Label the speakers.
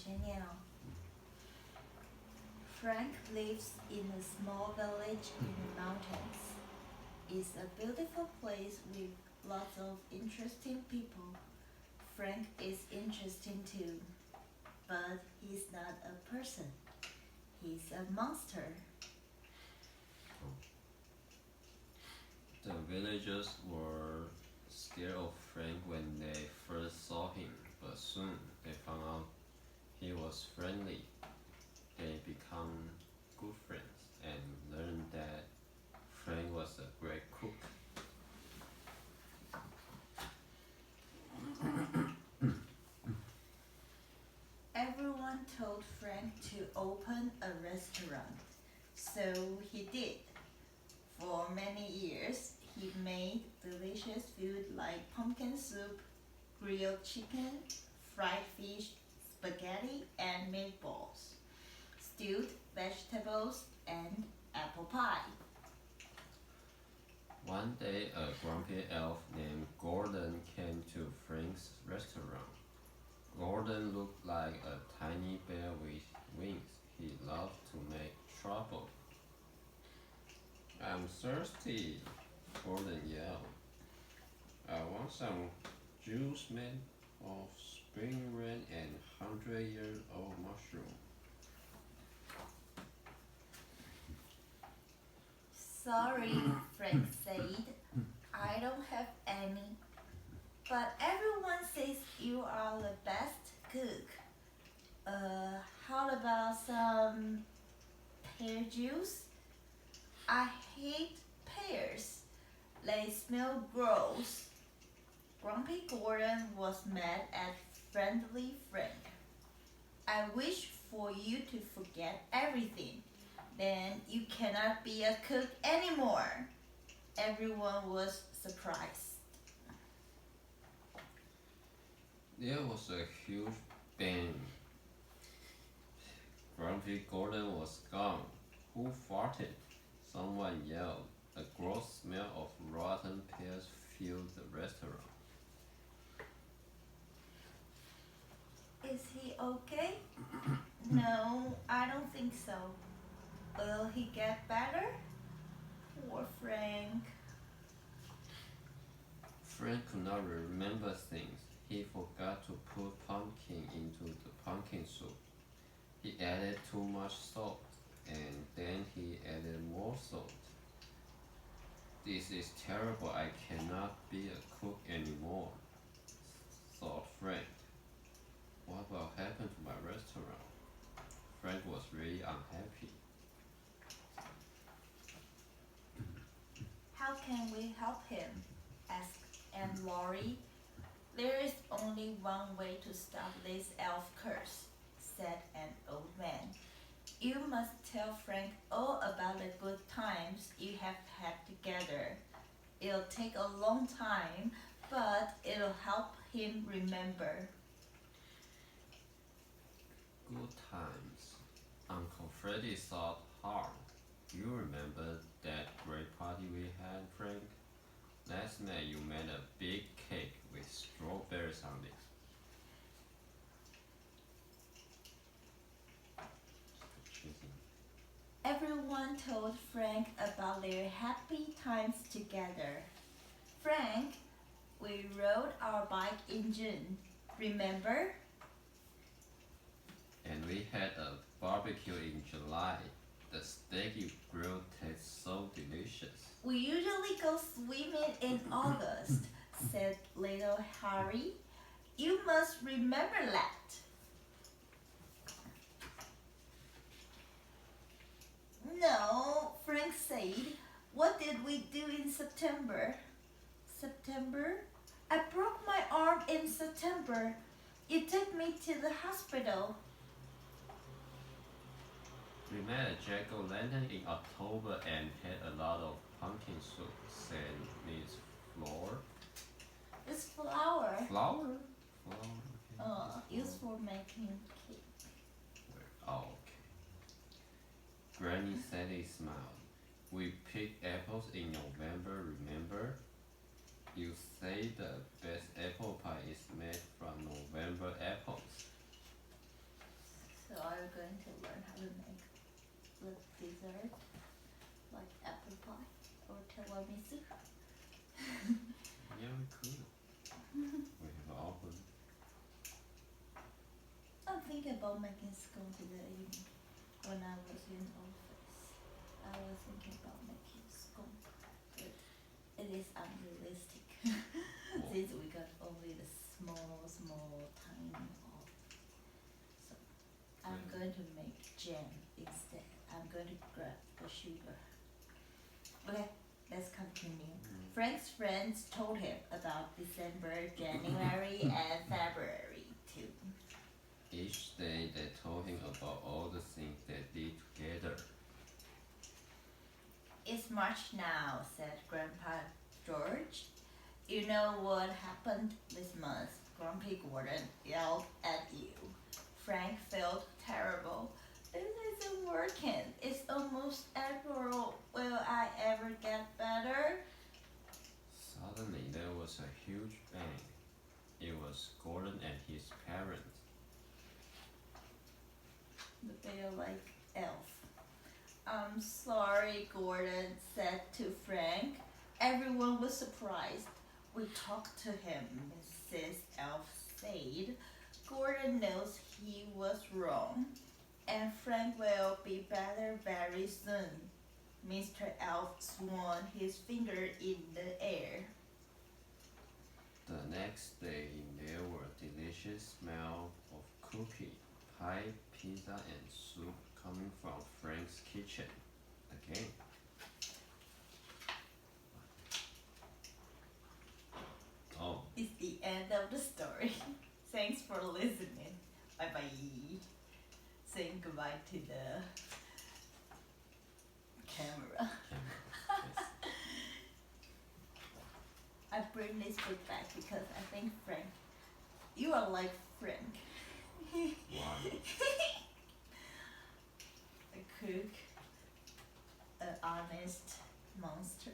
Speaker 1: Channel. Frank lives in a small village in the mountains. It's a beautiful place with lots of interesting people. Frank is interesting too, but he's not a person. He's a monster.
Speaker 2: The villagers were scared of Frank when they first saw him, but soon they found out he was friendly. They became good friends and learned that Frank was a great cook.
Speaker 1: Everyone told Frank to open a restaurant, so he did. For many years, he made delicious food like pumpkin soup, grilled chicken, fried fish, spaghetti, and meatballs, stewed vegetables, and apple pie.
Speaker 2: One day, a grumpy elf named Gordon came to Frank's restaurant. Gordon looked like a tiny bear with wings. He loved to make trouble. I'm thirsty, Gordon yelled. I want some juice made of spring rain and 100-year-old mushroom.
Speaker 1: Sorry, Frank said. I don't have any. But everyone says you are the best cook. How about some pear juice? I hate pears. They smell gross. Grumpy Gordon was mad at Friendly Frank. I wish for you to forget everything. Then you cannot be a cook anymore. Everyone was surprised.
Speaker 2: There was a huge bang. Grumpy Gordon was gone. Who farted? Someone yelled. A gross smell of rotten pears filled the restaurant.
Speaker 1: Is he okay? No, I don't think so. Will he get better? Poor Frank.
Speaker 2: Frank could not remember things. He forgot to put pumpkin into the pumpkin soup. He added too much salt, and then he added more salt. This is terrible. I cannot be a cook anymore, thought Frank. What will happen to my restaurant? Frank was really unhappy.
Speaker 1: How can we help him? Asked Aunt Laurie. There is only one way to stop this elf curse, said an old man. You must tell Frank all about the good times you have had together. It'll take a long time, but it'll help him remember.
Speaker 2: Good times. Uncle Freddy thought hard. You remember that great party we had, Frank? Last night you made a big cake with strawberries on it.
Speaker 1: Everyone told Frank about their happy times together. Frank, we rode our bike in June. Remember?
Speaker 2: And we had a barbecue in July. The steak you grilled tastes so delicious.
Speaker 1: We usually go swimming in August, said little Harry. You must remember that. No, Frank said. What did we do in September? September? I broke my arm in September. You took me to the hospital.
Speaker 2: We made a jack-o'-lantern in October and had a lot of pumpkin soup, said Miss Floor.
Speaker 1: It's flour.
Speaker 2: Flour? Flour. Okay.
Speaker 1: Used for making cake.
Speaker 2: Oh, okay. Granny Sally smiled. We picked apples in November, remember? You say the best apple pie is made from November apples.
Speaker 1: to make the dessert, like apple pie or tiramisu.
Speaker 2: Yeah, we could. We have an oven.
Speaker 1: I'm thinking about making scone today. When I was in office, I was thinking about making scone, but it is unrealistic since we got only the small, tiny oven. So I'm going to make jam instead. I'm going to grab the sugar. Okay, let's continue. Frank's friends told him about December, January, and February too.
Speaker 2: Each day they told him about all the things they did together.
Speaker 1: It's March now, said Grandpa George. You know what happened this month? Grumpy Gordon yelled at you. Frank felt terrible. This isn't working. It's almost April. Will I ever get better?
Speaker 2: Suddenly there was a huge bang. It was Gordon and his parents.
Speaker 1: The bear-like elf. I'm sorry, Gordon said to Frank. Everyone was surprised. We talked to him, Mrs. Elf said. Gordon knows he was wrong, and Frank will be better very soon. Mr. Elf swung his finger in the air.
Speaker 2: The next day there were delicious smell of cookie, pie, pizza and soup coming from Frank's kitchen. Again. Oh,
Speaker 1: It's the end of the story. Thanks for listening. Bye bye. Saying goodbye to the camera.
Speaker 2: camera. Yes.
Speaker 1: I bring this book back because I think Frank, you are like Frank.
Speaker 2: Why?
Speaker 1: A cook, an honest monster.